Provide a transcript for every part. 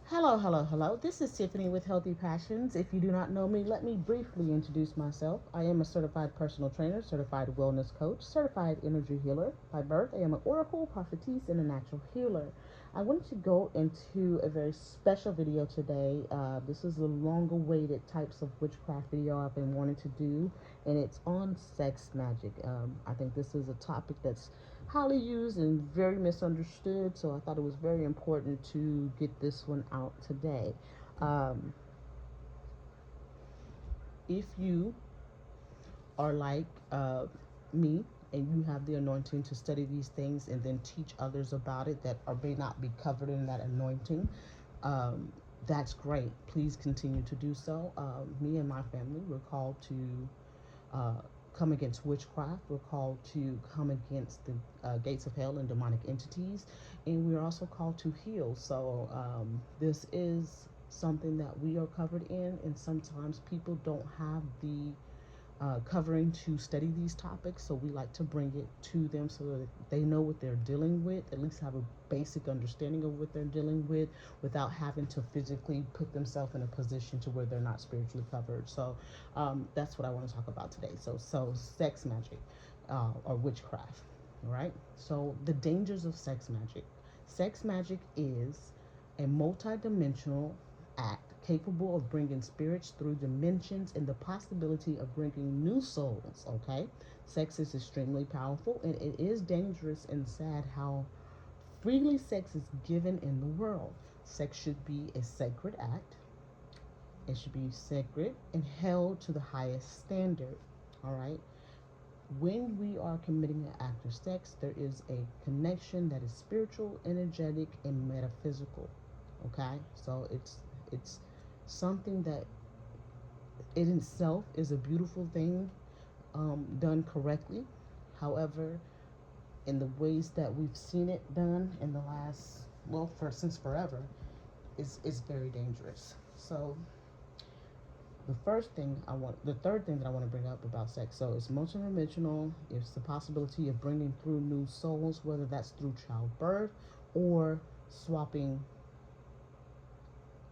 Hello, hello, hello. This is Tiffany with Healthy Passions. If you do not know me, let me briefly introduce myself. I am a certified personal trainer, certified wellness coach, certified energy healer. By birth, I am an oracle, prophetess, and a natural healer. I wanted to go into a very special video today. This is a long awaited types of witchcraft video I've been wanting to do, and it's on sex magic. I think this is a topic that's highly used and very misunderstood, so I thought it was very important to get this one out today. Um, if you are like me and you have the anointing to study these things and then teach others about it that may not be covered in that anointing, um, that's great. Please continue to do so. Me and my family, we're called to uh, come against witchcraft. We're called to come against the gates of hell and demonic entities. And we're also called to heal. So this is something that we are covered in. And sometimes people don't have the covering to study these topics, so we like to bring it to them so that they know what they're dealing with, at least have a basic understanding of what they're dealing with without having to physically put themselves in a position to where they're not spiritually covered. So that's what I want to talk about today. So sex magic or witchcraft, right? So the dangers of sex magic. Sex magic is a multi-dimensional act capable of bringing spirits through dimensions and the possibility of bringing new souls. Okay, sex is extremely powerful, and it is dangerous and sad how freely sex is given in the world. Sex should be a sacred act. It should be sacred and held to the highest standard. All right, when we are committing an act of sex, there is a connection that is spiritual, energetic, and metaphysical. Okay, so it's something that in itself is a beautiful thing, done correctly. However, in the ways that we've seen it done in the last, well, for since forever, is very dangerous. So the third thing that I want to bring up about sex. So it's multidimensional. It's the possibility of bringing through new souls, whether that's through childbirth or swapping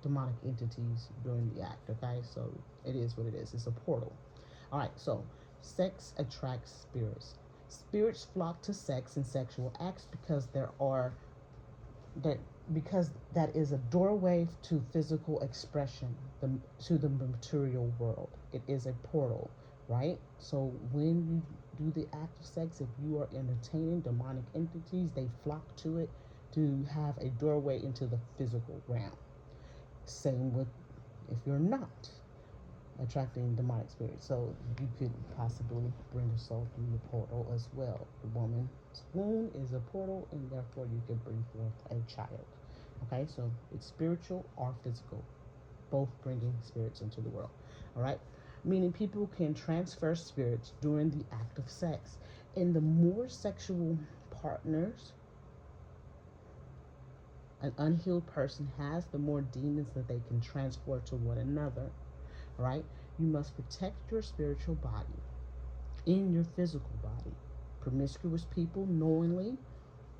demonic entities during the act. Okay, so it is what it is. It's a portal. All right, so sex attracts spirits. Spirits flock to sex and sexual acts because there are that because that is a doorway to physical expression, to the material world. It is a portal, right? So when you do the act of sex, if you are entertaining demonic entities, they flock to it to have a doorway into the physical realm. Same with if you're not attracting demonic spirits. So you could possibly bring a soul through the portal as well. The woman's womb is a portal, and therefore you can bring forth a child. Okay, so it's spiritual or physical, both bringing spirits into the world. All right, meaning people can transfer spirits during the act of sex. And the more sexual partners an unhealed person has, the more demons that they can transfer to one another, right? You must protect your spiritual body in your physical body. Promiscuous people knowingly,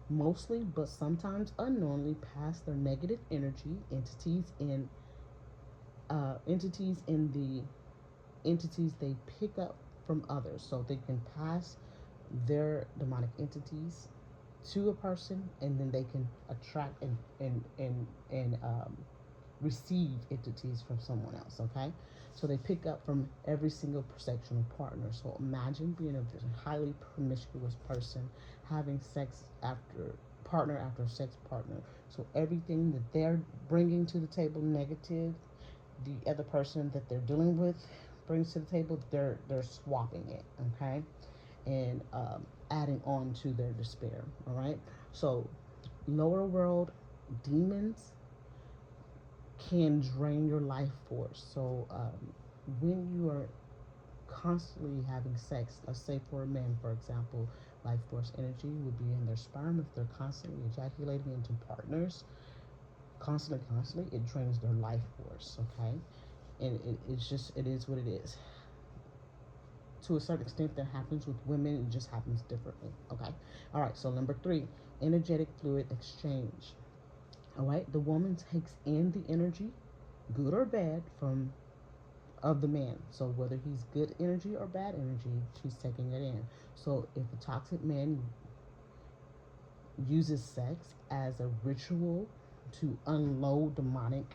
mostly, but sometimes unknowingly, pass their negative energy entities in the entities they pick up from others. So they can pass their demonic entities to a person, and then they can attract and receive entities from someone else. Okay, so they pick up from every single sexual partner. So imagine being a highly promiscuous person having sex after sex partner. So everything that they're bringing to the table negative, the other person that they're dealing with brings to the table, they're swapping it. Okay, and adding on to their despair. All right, so lower world demons can drain your life force. So when you are constantly having sex, let's say for a man, for example, life force energy would be in their sperm. If they're constantly ejaculating into partners, constantly, it drains their life force. Okay, and it is what it is. To a certain extent, that happens with women. It just happens differently. Okay, all right. So number 3, energetic fluid exchange. All right, the woman takes in the energy, good or bad, from of the man. So whether he's good energy or bad energy, she's taking it in. So if a toxic man uses sex as a ritual to unload demonic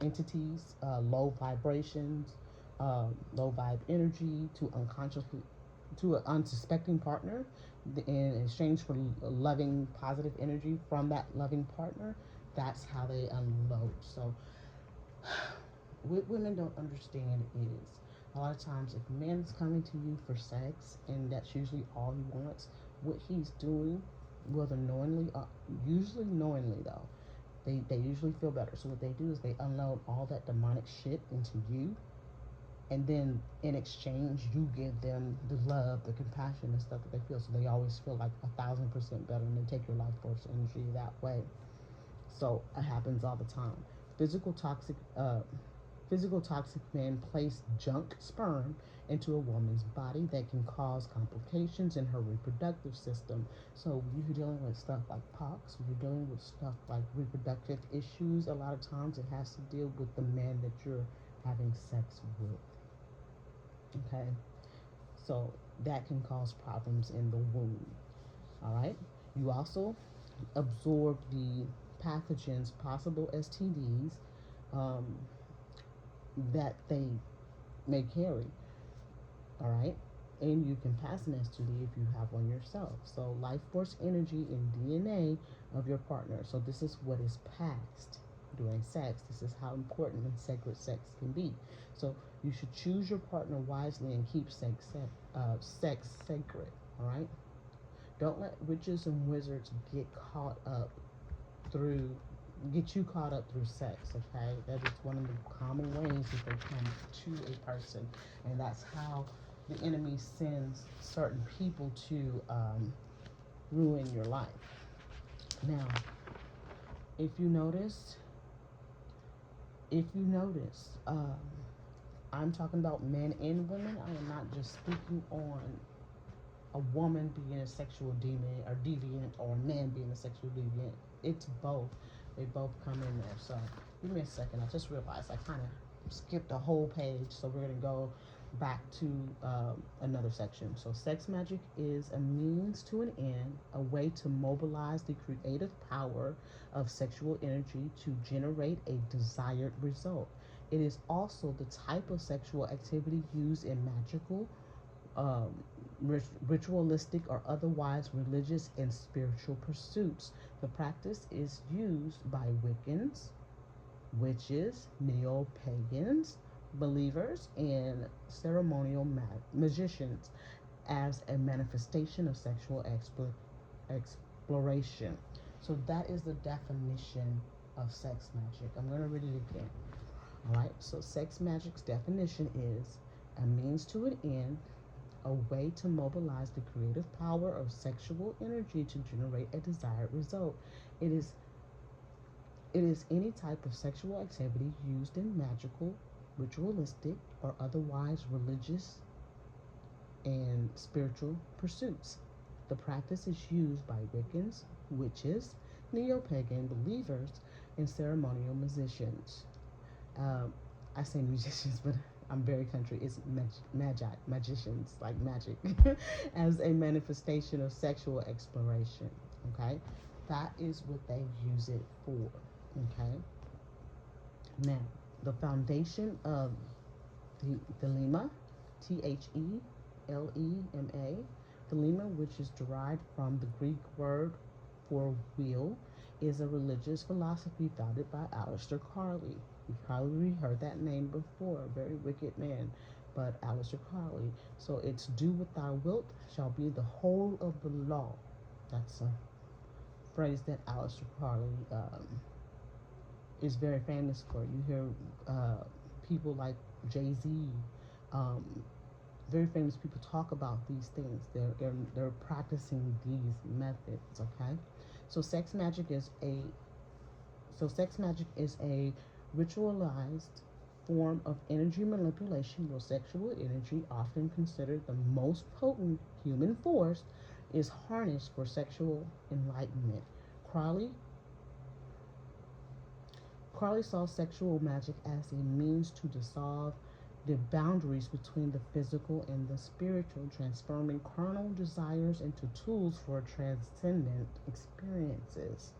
entities, low vibrations, low vibe energy to unconsciously to an unsuspecting partner in exchange for loving positive energy from that loving partner. That's how they unload. So what women don't understand is a lot of times if a man is coming to you for sex and that's usually all he wants, what he's doing, whether knowingly, usually knowingly though, they usually feel better. So what they do is they unload all that demonic shit into you, and then in exchange you give them the love, the compassion and stuff that they feel. So they always feel like 1,000% better, and they take your life force energy that way. So it happens all the time. Physical toxic Physical toxic men place junk sperm into a woman's body that can cause complications in her reproductive system. So when you're dealing with stuff like pox, when you're dealing with stuff like reproductive issues, a lot of times it has to deal with the man that you're having sex with. Okay? So that can cause problems in the womb. All right? You also absorb the pathogens, possible STDs, um, that they may carry. All right, and you can pass an STD if you have one yourself. So life force energy and DNA of your partner. So this is what is passed during sex. This is how important and sacred sex can be. So you should choose your partner wisely and keep sex sacred. All right, don't let witches and wizards through get you caught up through sex. Okay, that is one of the common ways that they come to a person, and that's how the enemy sends certain people to ruin your life. Now, if you notice, if you notice, I'm talking about men and women. I am not just speaking on a woman being a sexual demon or deviant, or a man being a sexual deviant. It's both. They both come in there. So give me a second. I just realized I kind of skipped a whole page. So we're going to go back to another section. So sex magic is a means to an end, a way to mobilize the creative power of sexual energy to generate a desired result. It is also the type of sexual activity used in magical, um, ritualistic, or otherwise religious and spiritual pursuits. The practice is used by Wiccans, witches, neo pagans, believers, and ceremonial magicians as a manifestation of sexual exploration. So that is the definition of sex magic. I'm going to read it again. All right, so sex magic's definition is a means to an end, a way to mobilize the creative power of sexual energy to generate a desired result. It is any type of sexual activity used in magical, ritualistic, or otherwise religious and spiritual pursuits. The practice is used by Wiccans, witches, neo-pagan believers, and ceremonial musicians. I say musicians, but I'm very country. It's magicians, like magic, as a manifestation of sexual exploration. Okay, that is what they use it for. Okay, now the foundation of the Thelema, Thelema, Thelema, which is derived from the Greek word for wheel, is a religious philosophy founded by Aleister Crowley. You've probably heard that name before, a very wicked man, but Aleister Crowley. So it's do what thou wilt shall be the whole of the law. That's a phrase that Aleister Crowley is very famous for. You hear people like Jay-Z, um, very famous people talk about these things. They're practicing these methods. Okay, so sex magic is a ritualized form of energy manipulation where sexual energy, often considered the most potent human force, is harnessed for sexual enlightenment. Crowley Crowley saw sexual magic as a means to dissolve the boundaries between the physical and the spiritual, transforming carnal desires into tools for transcendent experiences.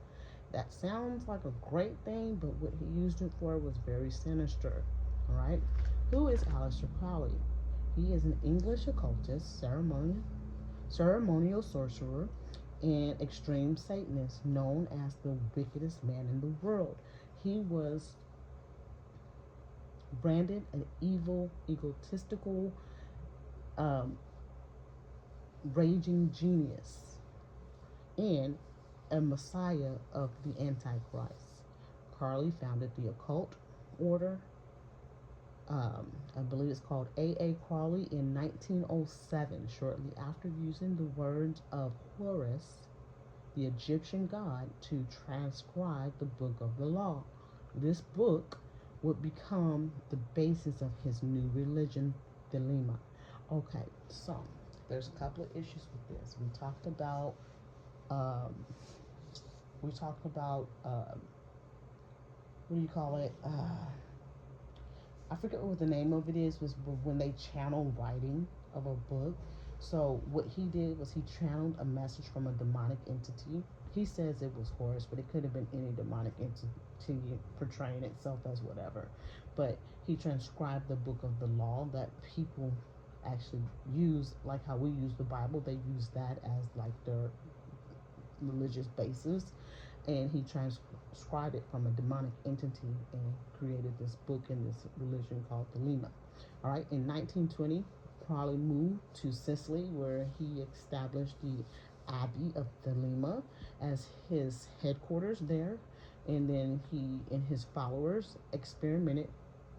That sounds like a great thing, but what he used it for was very sinister. All right. Who is Aleister Crowley? He is an English occultist, ceremonial sorcerer, and extreme Satanist known as the wickedest man in the world. He was branded an evil, egotistical, um, raging genius and a messiah of the Antichrist. Crowley founded the occult order. I believe it's called A.A. Crowley in 1907, shortly after using the words of Horus, the Egyptian god, to transcribe the Book of the Law. This book would become the basis of his new religion, Thelema. Okay, so there's a couple of issues with this. Um, we talked about what do you call it? I forget what the name of it is. Was when they channel writing of a book. So what he did was he channeled a message from a demonic entity. He says it was Horus, but it could have been any demonic entity portraying itself as whatever. But he transcribed the book of the law that people actually use, like how we use the Bible. They use that as like their religious basis, and he transcribed it from a demonic entity and created this book in this religion called Thelema. All right, in 1920, Crowley moved to Sicily, where he established the Abbey of Thelema as his headquarters there, and then he and his followers experimented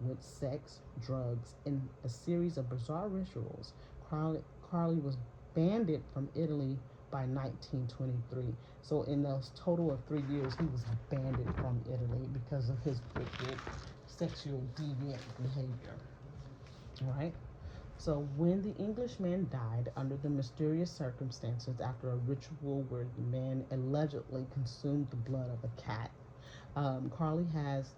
with sex, drugs, and a series of bizarre rituals. Crowley was banned from Italy by 1923. So in those total of 3 years, he was banned from Italy because of his wicked sexual deviant behavior. Right? So when the Englishman died under the mysterious circumstances after a ritual where the man allegedly consumed the blood of a cat, Crowley has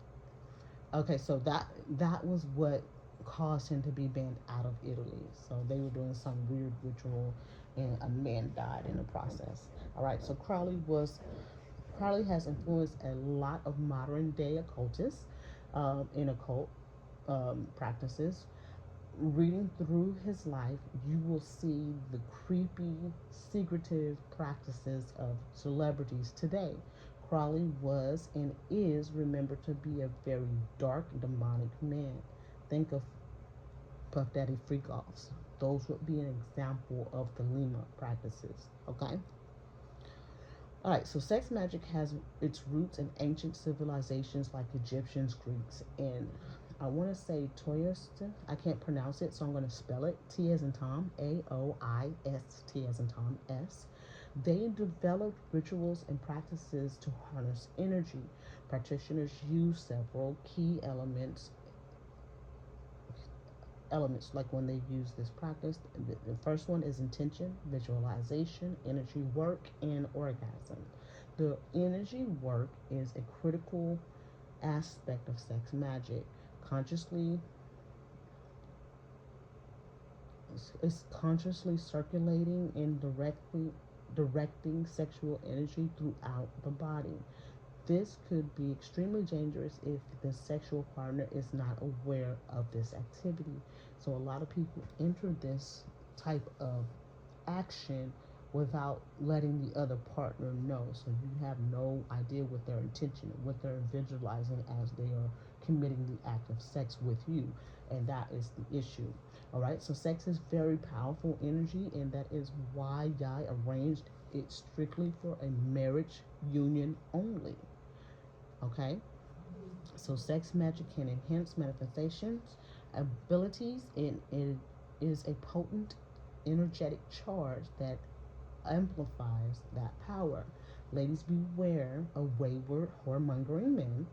so that was what caused him to be banned out of Italy. So they were doing some weird ritual, and a man died in the process. All right. So Crowley has influenced a lot of modern day occultists in occult practices. Reading through his life, you will see the creepy, secretive practices of celebrities today. Crowley was and is remembered to be a very dark, demonic man. Think of Puff Daddy freak-offs. Those would be an example of the Lima practices. Okay? Alright, so sex magic has its roots in ancient civilizations like Egyptians, Greeks, and I want to say Toyist. I can't pronounce it, so I'm going to spell it. T as in Tom, A-O-I-S-T as in Tom, S. They developed rituals and practices to harness energy. Practitioners use several key elements like when they use this practice. The first one is intention, visualization, energy work, and orgasm. The energy work is a critical aspect of sex magic. Consciously is consciously circulating and directing sexual energy throughout the body. This could be extremely dangerous if the sexual partner is not aware of this activity. So a lot of people enter this type of action without letting the other partner know. So you have no idea what their intention, what they're visualizing as they are committing the act of sex with you. And that is the issue. All right, so sex is very powerful energy, and that is why Yah arranged it strictly for a marriage union only. Okay, so sex magic can enhance manifestations abilities. It is a potent energetic charge that amplifies that power. Ladies, beware of wayward whoremongering men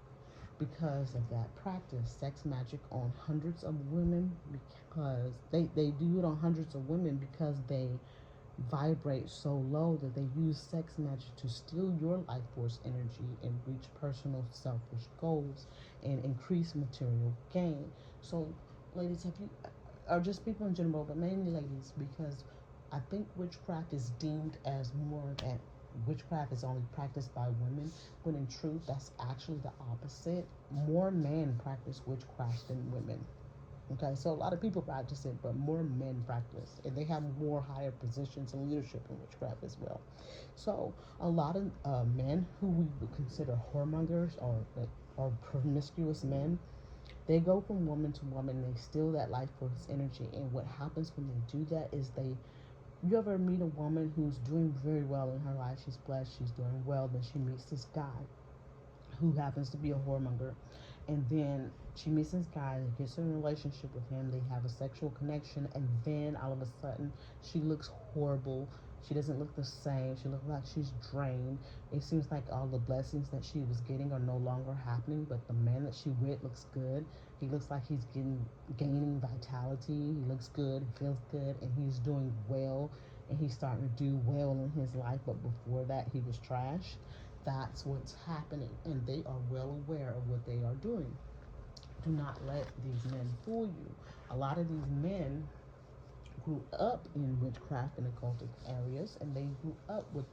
because of that practice. Sex magic on hundreds of women, because they do it on hundreds of women because they vibrate so low that they use sex magic to steal your life force energy and reach personal selfish goals and increase material gain. So, ladies, have you, or just people in general, but mainly ladies, because I think witchcraft is deemed as more that witchcraft is only practiced by women, when in truth, that's actually the opposite. More men practice witchcraft than women. Okay, so a lot of people practice it, but more men practice, and they have more higher positions in leadership in witchcraft as well. So a lot of men who we would consider whoremongers or promiscuous men, they go from woman to woman. They steal that life force energy, and what happens when they do that is they. You ever meet a woman who's doing very well in her life? She's blessed. She's doing well. Then she meets this guy who happens to be a whoremonger, and then she meets this guy and gets in a relationship with him. They have a sexual connection, and then all of a sudden she looks horrible. She doesn't look the same. She looks like she's drained. It seems like all the blessings that she was getting are no longer happening, but the man that she with looks good. He looks like he's gaining vitality. He looks good, he feels good, and he's doing well, and he's starting to do well in his life. But before that, he was trash. That's what's happening, and they are well aware of what they are doing. Do not let these men fool you. A lot of these men grew up in witchcraft and occultic areas, and they grew up with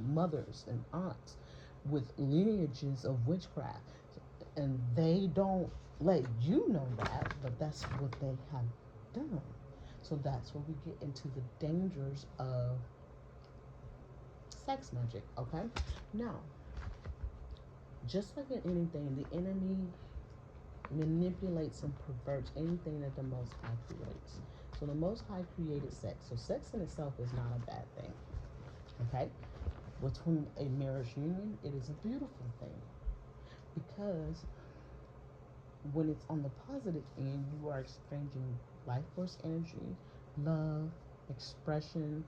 mothers and aunts with lineages of witchcraft, and they don't let you know that, but that's what they have done. So that's where we get into the dangers of sex magic. Okay, now, just like in anything, the enemy manipulates and perverts anything that the Most High creates. So the Most High created sex. So sex in itself is not a bad thing. Okay? Between a marriage union, it is a beautiful thing. Because when it's on the positive end, you are exchanging life force energy, love, expression.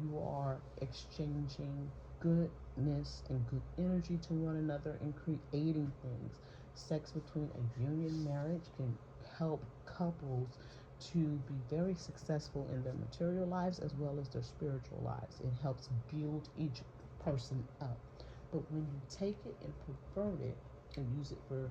You are exchanging goodness and good energy to one another and creating things. Sex between a union marriage can help couples to be very successful in their material lives as well as their spiritual lives. It helps build each person up. But when you take it and pervert it and use it for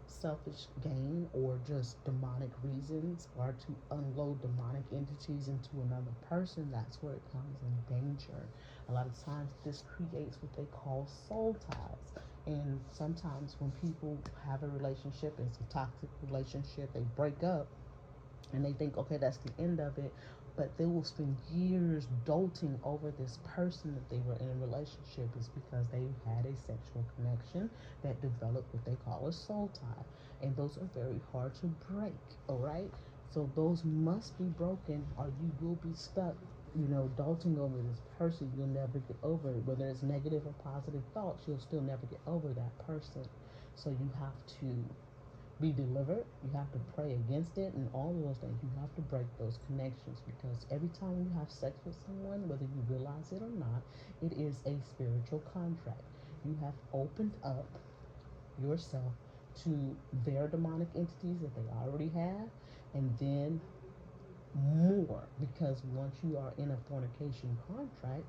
selfish gain or just demonic reasons, or to unload demonic entities into another person, that's where it comes in danger. A lot of times this creates what they call soul ties, and sometimes when people have a relationship, it's a toxic relationship, they break up and they think, okay, that's the end of it, but they will spend years doting over this person that they were in a relationship. Is because they had a sexual connection that developed what they call a soul tie, and those are very hard to break. All right, so those must be broken, or you will be stuck, doting over this person. You'll never get over it. Whether it's negative or positive thoughts, you'll still never get over that person. So you have to be delivered. You have to pray against it, and all of those things. You have to break those connections, because every time you have sex with someone, whether you realize it or not, it is a spiritual contract. You have opened up yourself to their demonic entities that they already have, and then more, because once you are in a fornication contract,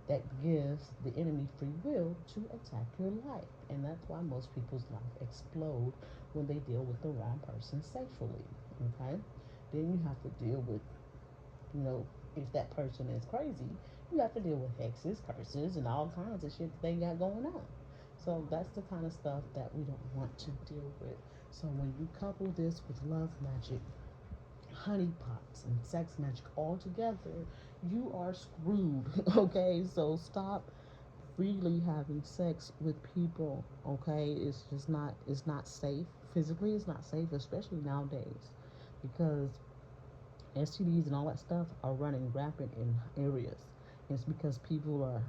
that gives the enemy free will to attack your life. And that's why most people's life explode when they deal with the wrong person sexually. Okay? Then you have to deal with, if that person is crazy, you have to deal with hexes, curses, and all kinds of shit that they got going on. So that's the kind of stuff that we don't want to deal with. So when you couple this with love magic, honeypots, and sex magic all together, you are screwed. Okay, so stop freely having sex with people. Okay, it's not safe. Physically, it's not safe, especially nowadays, because STDs and all that stuff are running rampant in areas. It's because people are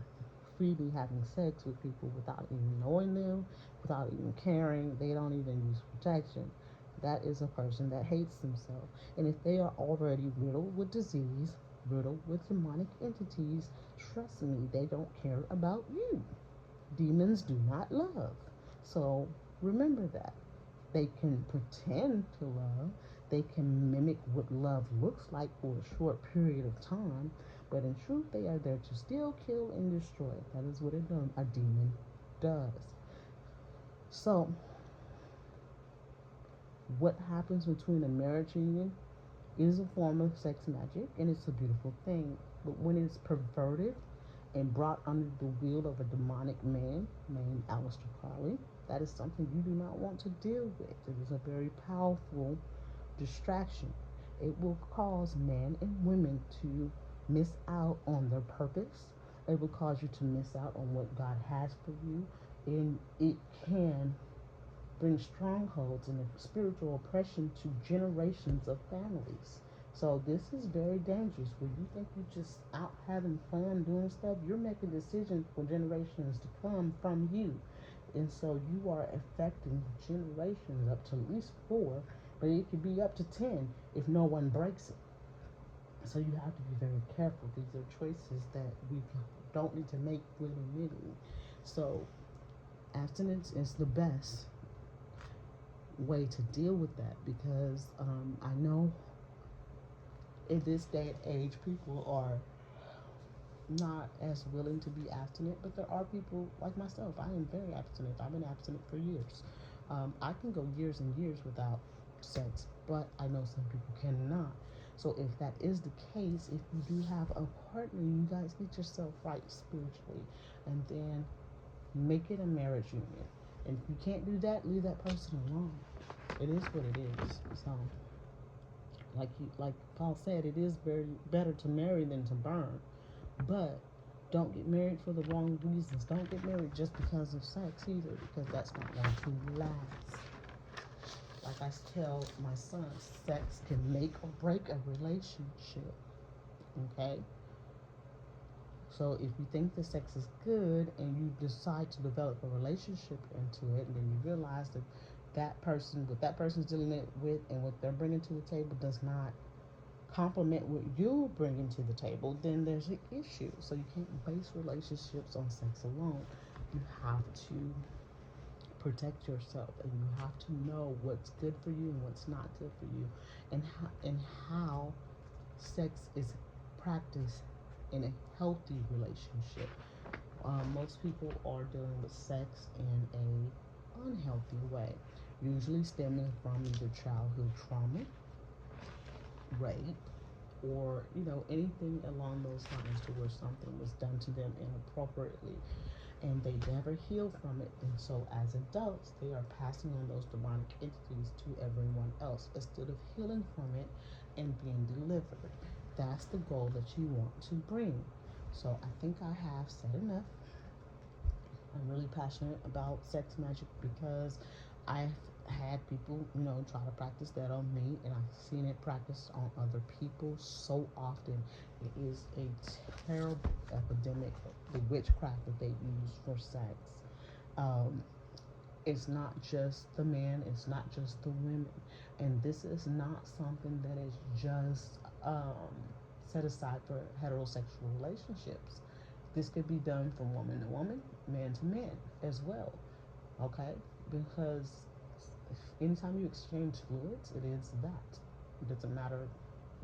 freely having sex with people without even knowing them, without even caring. They don't even use protection. That is a person that hates themselves. And if they are already riddled with disease, riddled with demonic entities, trust me, they don't care about you. Demons do not love. So remember that. They can pretend to love, they can mimic what love looks like for a short period of time, But in truth, they are there to steal, kill, and destroy. That is what a demon does. So, what happens between a marriage union is a form of sex magic, and it's a beautiful thing. But when it's perverted and brought under the wheel of a demonic man named Aleister Crowley, that is something you do not want to deal with. It is a very powerful distraction. It will cause men and women to miss out on their purpose. It will cause you to miss out on what God has for you, and it can bring strongholds and spiritual oppression to generations of families. So this is very dangerous. When you think you're just out having fun doing stuff, you're making decisions for generations to come from you. And so you are affecting generations up to at least 4, but it could be up to 10 if no one breaks it. So you have to be very careful. These are choices that we don't need to make willy-nilly. So abstinence is the best way to deal with that, because I know in this day and age people are not as willing to be abstinent, but there are people like myself. I am very abstinent. I've been abstinent for years. I can go years and years without sex, but I know some people cannot. So if that is the case, if you do have a partner, you guys get yourself right spiritually, and then make it a marriage union. And if you can't do that, leave that person alone. It is what it is. So, like Paul said, it is very better to marry than to burn. But don't get married for the wrong reasons. Don't get married just because of sex either, because that's not going to last. Like I tell my son, sex can make or break a relationship. Okay? So if you think the sex is good and you decide to develop a relationship into it, and then you realize that what that person's dealing with and what they're bringing to the table does not complement what you bring to the table, then there's an issue. So you can't base relationships on sex alone. You have to protect yourself, and you have to know what's good for you and what's not good for you, and how sex is practiced in a healthy relationship. Most people are dealing with sex in a unhealthy way, usually stemming from either childhood trauma, rape, or anything along those lines, to where something was done to them inappropriately and they never heal from it. And so as adults, they are passing on those demonic entities to everyone else instead of healing from it and being delivered. That's the goal that you want to bring. So I think I have said enough. I'm really passionate about sex magic because I've had people, try to practice that on me, and I've seen it practiced on other people so often. It is a terrible epidemic, the witchcraft that they use for sex. It's not just the men, it's not just the women, and this is not something that is just set aside for heterosexual relationships. This could be done from woman to woman, man to man as well, okay? Because anytime you exchange fluids, it is that. It doesn't matter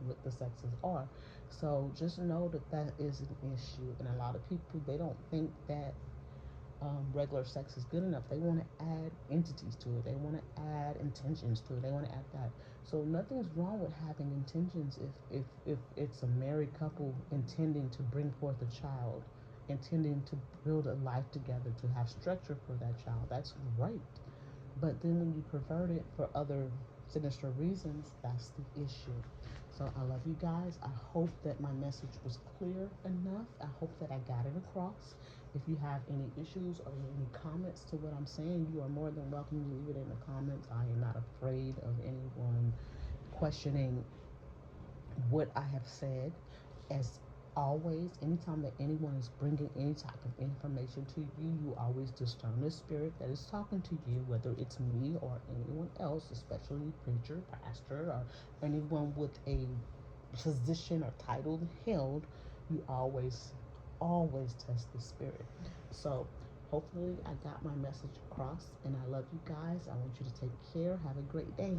what the sexes are. So just know that is an issue, and a lot of people, they don't think that regular sex is good enough. They want to add entities to it. They want to add intentions to it. They want to add that. So nothing's wrong with having intentions if it's a married couple intending to bring forth a child, intending to build a life together, to have structure for that child. That's great. But then when you pervert it for other sinister reasons, that's the issue. So I love you guys. I hope that my message was clear enough. I hope that I got it across. If you have any issues or any comments to what I'm saying, you are more than welcome to leave it in the comments. I am not afraid of anyone questioning what I have said. As always, anytime that anyone is bringing any type of information to you, you always discern the spirit that is talking to you, whether it's me or anyone else, especially preacher, pastor, or anyone with a position or title held. You always test the spirit. So hopefully I got my message across, and I love you guys. I want you to take care. Have a great day.